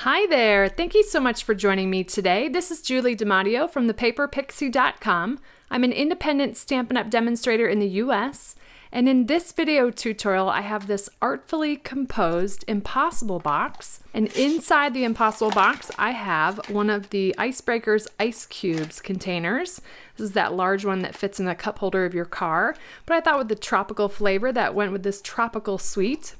Hi there! Thank you so much for joining me today. This is Julie DiMatteo from thepaperpixie.com. I'm an independent Stampin' Up! Demonstrator in the US, and in this video tutorial I have this artfully composed Impossible box, and inside the Impossible box I have one of the Icebreaker's ice cubes containers. This is that large one that fits in the cup holder of your car, but I thought with the tropical flavor that went with this tropical suite.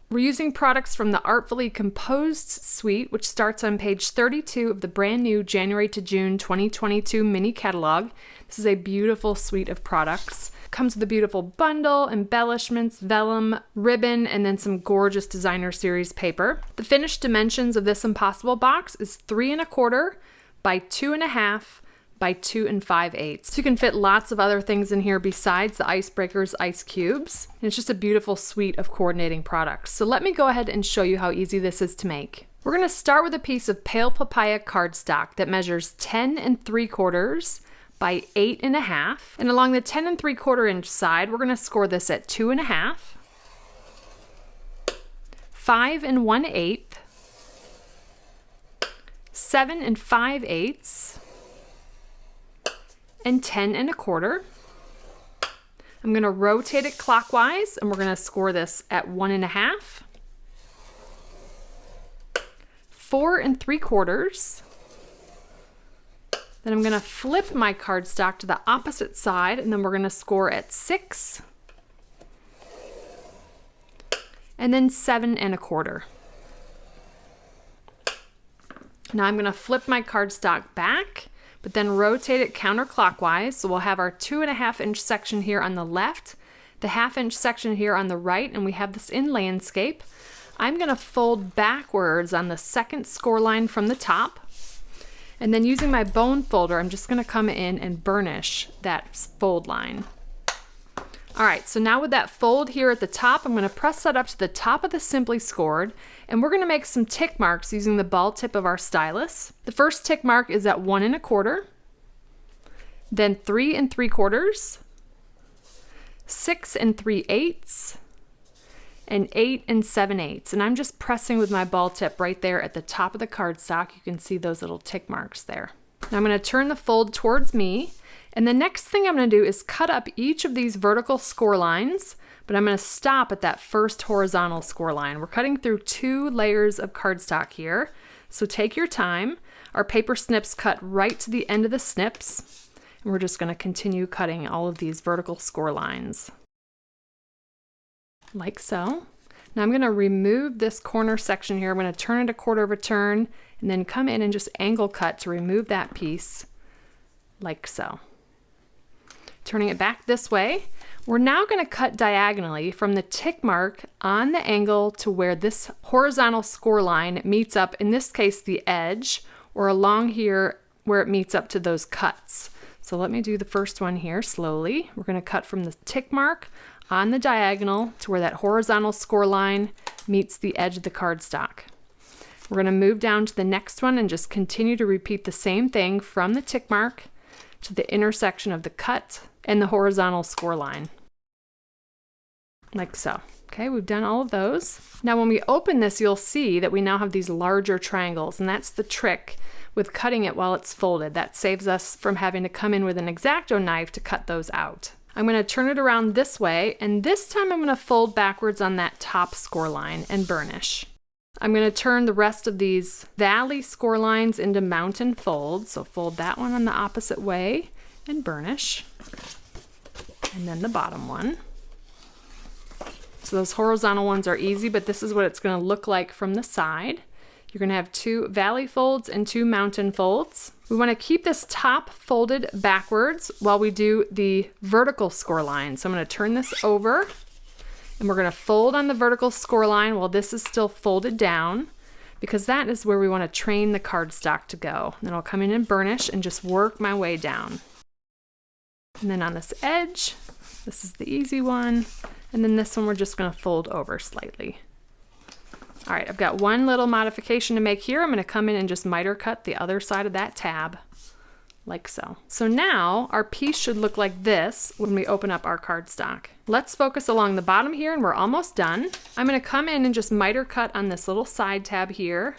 We're using products from the Artfully Composed suite, which starts on page 32 of the brand new January to June 2022 mini catalog. This is a beautiful suite of products. Comes with a beautiful bundle, embellishments, vellum, ribbon, and then some gorgeous designer series paper. The finished dimensions of this Impossible box is 3 1/4 by 2 1/2 by 2 5/8. So you can fit lots of other things in here besides the Icebreaker's ice cubes. And it's just a beautiful suite of coordinating products. So let me go ahead and show you how easy this is to make. We're going to start with a piece of pale papaya cardstock that measures 10 3/4 by 8 1/2. And along the 10 3/4 inch side, we're going to score this at 2 1/2, 5 1/8, 7 5/8, and 10 1/4. I'm going to rotate it clockwise and we're going to score this at 1 1/2, 4 3/4. Then I'm going to flip my cardstock to the opposite side and then we're going to score at 6 and then 7 1/4. Now I'm going to flip my cardstock back, but then rotate it counterclockwise. So we'll have our 2 1/2 inch section here on the left, the 1/2 inch section here on the right, and we have this in landscape. I'm going to fold backwards on the second score line from the top. And then using my bone folder, I'm just going to come in and burnish that fold line. All right, so now with that fold here at the top, I'm going to press that up to the top of the Simply Scored, and we're going to make some tick marks using the ball tip of our stylus. The first tick mark is at 1 1/4, then 3 3/4, 6 3/8, and 8 7/8. And I'm just pressing with my ball tip right there at the top of the cardstock. You can see those little tick marks there. Now I'm going to turn the fold towards me. And the next thing I'm going to do is cut up each of these vertical score lines, but I'm going to stop at that first horizontal score line. We're cutting through 2 layers of cardstock here, so take your time. Our paper snips cut right to the end of the snips, and we're just going to continue cutting all of these vertical score lines, like so. Now I'm going to remove this corner section here. I'm going to turn it a quarter of a turn, and then come in and just angle cut to remove that piece, like so. Turning it back this way, we're now going to cut diagonally from the tick mark on the angle to where this horizontal score line meets up, in this case the edge, or along here where it meets up to those cuts. So let me do the first one here slowly. We're going to cut from the tick mark on the diagonal to where that horizontal score line meets the edge of the cardstock. We're going to move down to the next one and just continue to repeat the same thing from the tick mark to the intersection of the cut and the horizontal score line, like so. Okay, we've done all of those. Now when we open this, you'll see that we now have these larger triangles, and that's the trick with cutting it while it's folded. That saves us from having to come in with an X-Acto knife to cut those out. I'm going to turn it around this way, and this time I'm going to fold backwards on that top score line and burnish. I'm going to turn the rest of these valley score lines into mountain folds. So fold that one on the opposite way and burnish. And then the bottom one. So those horizontal ones are easy, but this is what it's going to look like from the side. You're going to have 2 valley folds and 2 mountain folds. We want to keep this top folded backwards while we do the vertical score line. So I'm going to turn this over, and we're going to fold on the vertical score line while this is still folded down, because that is where we want to train the cardstock to go. Then I'll come in and burnish and just work my way down. And then on this edge, this is the easy one, and then this one we're just going to fold over slightly. All right, I've got one little modification to make here. I'm going to come in and just miter cut the other side of that tab, like so. So now our piece should look like this when we open up our cardstock. Let's focus along the bottom here, and we're almost done. I'm going to come in and just miter cut on this little side tab here,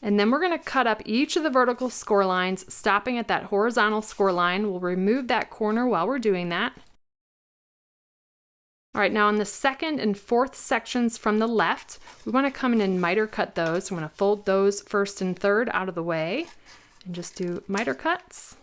And then we're going to cut up each of the vertical score lines, stopping at that horizontal score line. We'll remove that corner while we're doing that. All right, now on the second and fourth sections from the left, we want to come in and miter cut those. So I'm going to fold those first and third out of the way and just do miter cuts.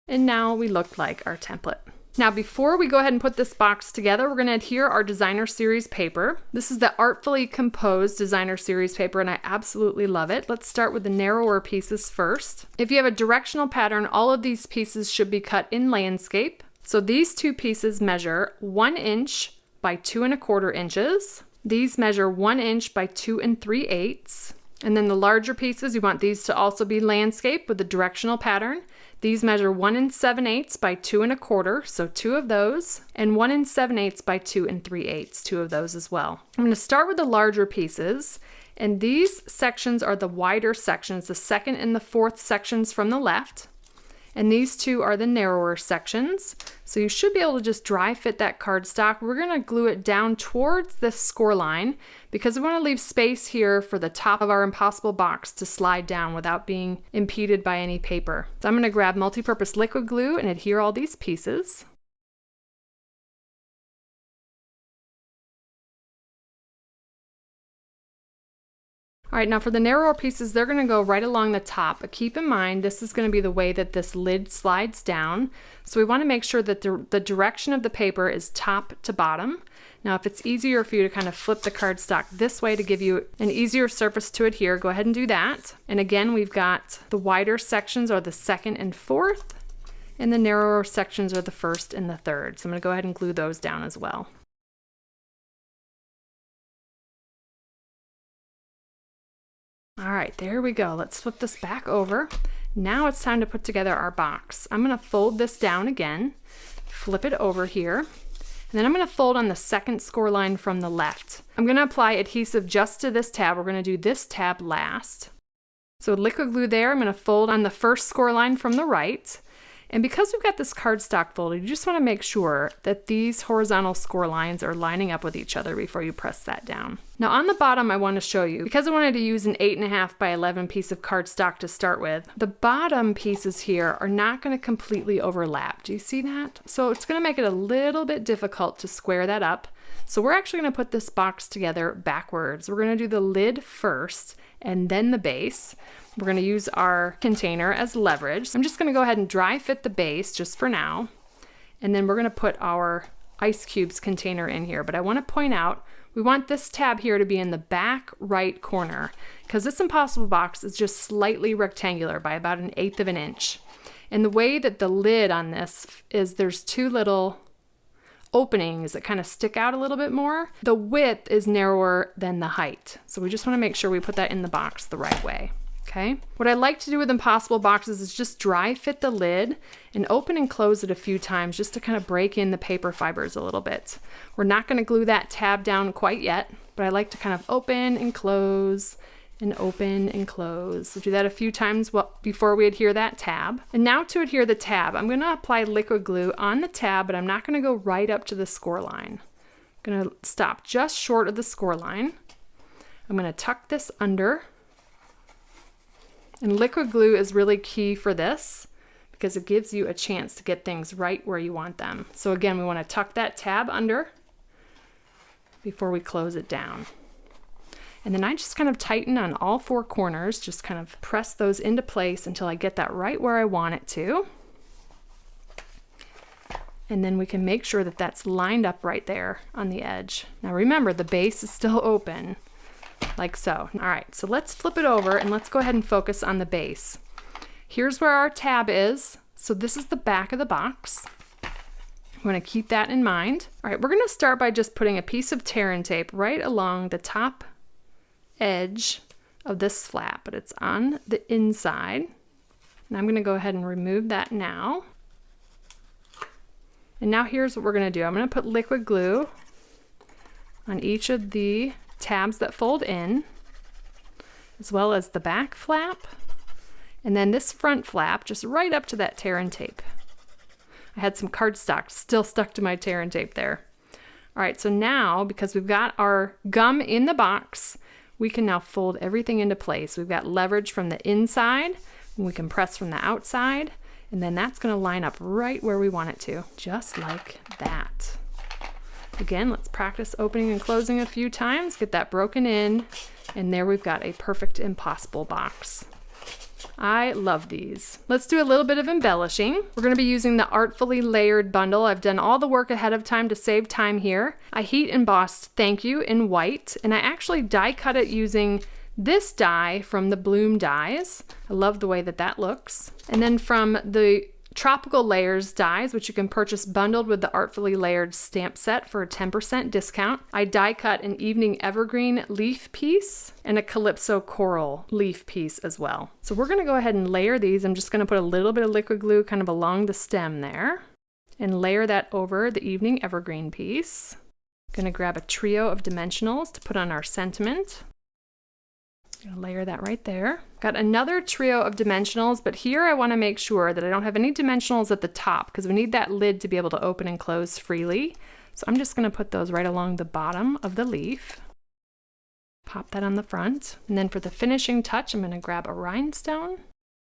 And now we look like our template. Now before we go ahead and put this box together, we're going to adhere our designer series paper. This is the Artfully Composed designer series paper, and I absolutely love it. Let's start with the narrower pieces first. If you have a directional pattern, all of these pieces should be cut in landscape. So these two pieces measure 1 inch by 2 1/4 inches. These measure 1 inch by 2 3/8. And then the larger pieces, you want these to also be landscape with the directional pattern. These measure 1 7/8 by 2 1/4, so 2 of those, and 1 7/8 by 2 3/8, 2 of those as well. I'm going to start with the larger pieces, and these sections are the wider sections, the second and the fourth sections from the left. And these two are the narrower sections. So you should be able to just dry fit that cardstock. We're going to glue it down towards this score line because we want to leave space here for the top of our impossible box to slide down without being impeded by any paper. So I'm going to grab multi-purpose liquid glue and adhere all these pieces. All right, now for the narrower pieces, they're gonna go right along the top, but keep in mind, this is gonna be the way that this lid slides down. So we wanna make sure that the direction of the paper is top to bottom. Now, if it's easier for you to kind of flip the cardstock this way to give you an easier surface to adhere, go ahead and do that. And again, we've got the wider sections are the second and fourth, and the narrower sections are the first and the third. So I'm gonna go ahead and glue those down as well. All right, there we go. Let's flip this back over. Now it's time to put together our box. I'm going to fold this down again, flip it over here, and then I'm going to fold on the second score line from the left. I'm going to apply adhesive just to this tab. We're going to do this tab last. So liquid glue there, I'm going to fold on the first score line from the right. And because we've got this cardstock folded, you just want to make sure that these horizontal score lines are lining up with each other before you press that down. Now on the bottom, I want to show you, because I wanted to use an 8.5 by 11 piece of cardstock to start with, the bottom pieces here are not going to completely overlap. Do you see that? So it's going to make it a little bit difficult to square that up. So we're actually going to put this box together backwards. We're going to do the lid first and then the base. We're going to use our container as leverage. I'm just going to go ahead and dry fit the base just for now. And then we're going to put our ice cubes container in here. But I want to point out, we want this tab here to be in the back right corner because this Impossible box is just slightly rectangular by about 1/8 of an inch. And the way that the lid on this is there's two little openings that kind of stick out a little bit more. The width is narrower than the height. So we just want to make sure we put that in the box the right way. Okay. What I like to do with Impossible boxes is just dry fit the lid and open and close it a few times just to kind of break in the paper fibers a little bit. We're not going to glue that tab down quite yet, but I like to kind of open and close and open and close. So do that a few times before we adhere that tab. And now to adhere the tab, I'm going to apply liquid glue on the tab, but I'm not going to go right up to the score line. I'm going to stop just short of the score line. I'm going to tuck this under. And liquid glue is really key for this because it gives you a chance to get things right where you want them. So again, we want to tuck that tab under before we close it down. And then I just kind of tighten on all four corners, just kind of press those into place until I get that right where I want it to. And then we can make sure that that's lined up right there on the edge. Now remember, the base is still open. Like so. All right, so let's flip it over and let's go ahead and focus on the base. Here's where our tab is. So this is the back of the box. I'm going to keep that in mind. All right, we're going to start by just putting a piece of tear and tape right along the top edge of this flap, but it's on the inside. And I'm going to go ahead and remove that now. And now here's what we're going to do. I'm going to put liquid glue on each of the tabs that fold in, as well as the back flap, and then this front flap just right up to that tear and tape. I had some cardstock still stuck to my tear and tape there. All right, so now because we've got our gum in the box, we can now fold everything into place. We've got leverage from the inside, and we can press from the outside, and then that's going to line up right where we want it to, just like that. Again, let's practice opening and closing a few times, get that broken in, and there we've got a perfect impossible box. I love these. Let's do a little bit of embellishing. We're going to be using the Artfully layered bundle. I've done all the work ahead of time to save time here. I heat embossed Thank You in white, and I actually die cut it using this die from the Bloom dies. I love the way that that looks. And then from the Tropical Layers dies, which you can purchase bundled with the Artfully layered stamp set for a 10% discount, I die cut an Evening Evergreen leaf piece and a Calypso Coral leaf piece as well. So we're gonna go ahead and layer these. I'm just gonna put a little bit of liquid glue kind of along the stem there and layer that over the Evening Evergreen piece. Gonna grab a trio of dimensionals to put on our sentiment. Gonna layer that right there. Got another trio of dimensionals, but here I want to make sure that I don't have any dimensionals at the top because we need that lid to be able to open and close freely. So I'm just going to put those right along the bottom of the leaf. Pop that on the front. And then for the finishing touch, I'm going to grab a rhinestone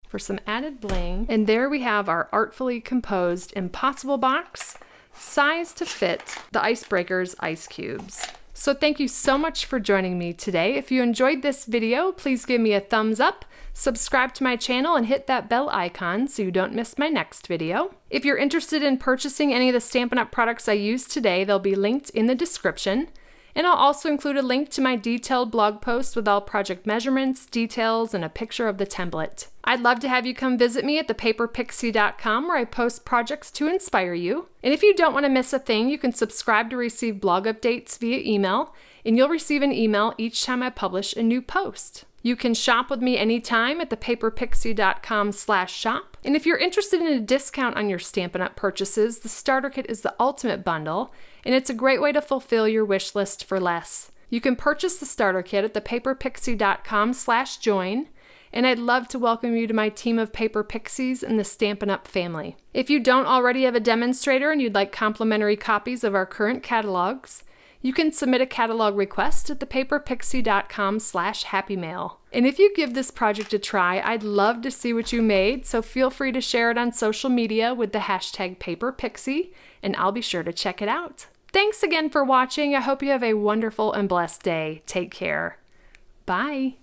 for some added bling. And there we have our artfully composed impossible box, sized to fit the Icebreaker's ice cubes. So thank you so much for joining me today. If you enjoyed this video, please give me a thumbs up, subscribe to my channel, and hit that bell icon so you don't miss my next video. If you're interested in purchasing any of the Stampin' Up! Products I used today, they'll be linked in the description. And I'll also include a link to my detailed blog post with all project measurements, details, and a picture of the template. I'd love to have you come visit me at thepaperpixie.com where I post projects to inspire you. And if you don't want to miss a thing, you can subscribe to receive blog updates via email, and you'll receive an email each time I publish a new post. You can shop with me anytime at thepaperpixie.com/shop. And if you're interested in a discount on your Stampin' Up! Purchases, the starter kit is the ultimate bundle, and it's a great way to fulfill your wish list for less. You can purchase the starter kit at thepaperpixie.com/join, and I'd love to welcome you to my team of Paper Pixies and the Stampin' Up! Family. If you don't already have a demonstrator and you'd like complimentary copies of our current catalogs, you can submit a catalog request at thepaperpixie.com/happymail. And if you give this project a try, I'd love to see what you made, so feel free to share it on social media with the hashtag #PaperPixie, and I'll be sure to check it out. Thanks again for watching. I hope you have a wonderful and blessed day. Take care. Bye.